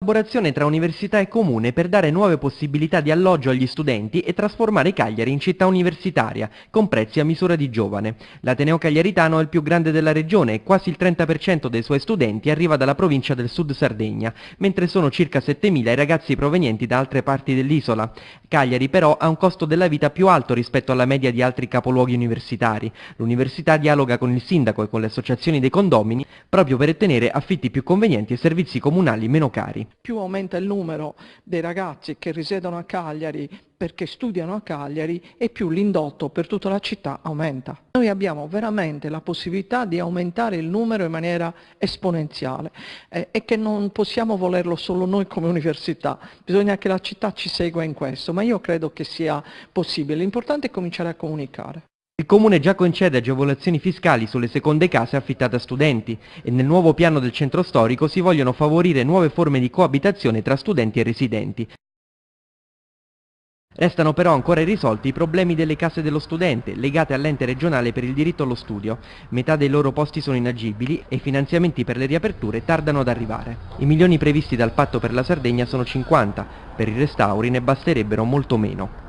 collaborazione tra università e comune per dare nuove possibilità di alloggio agli studenti e trasformare Cagliari in città universitaria, con prezzi a misura di giovane. L'Ateneo Cagliaritano è il più grande della regione e quasi il 30% dei suoi studenti arriva dalla provincia del Sud Sardegna, mentre sono circa 7.000 i ragazzi provenienti da altre parti dell'isola. Cagliari però ha un costo della vita più alto rispetto alla media di altri capoluoghi universitari. L'università dialoga con il sindaco e con le associazioni dei condomini proprio per ottenere affitti più convenienti e servizi comunali meno cari. Più aumenta il numero dei ragazzi che risiedono a Cagliari perché studiano a Cagliari e più l'indotto per tutta la città aumenta. Noi abbiamo veramente la possibilità di aumentare il numero in maniera esponenziale e che non possiamo volerlo solo noi come università, bisogna che la città ci segua in questo, ma io credo che sia possibile. L'importante è cominciare a comunicare. Il Comune già concede agevolazioni fiscali sulle seconde case affittate a studenti e nel nuovo piano del centro storico si vogliono favorire nuove forme di coabitazione tra studenti e residenti. Restano però ancora irrisolti i problemi delle case dello studente, legate all'ente regionale per il diritto allo studio. Metà dei loro posti sono inagibili e i finanziamenti per le riaperture tardano ad arrivare. I milioni previsti dal patto per la Sardegna sono 50, per i restauri ne basterebbero molto meno.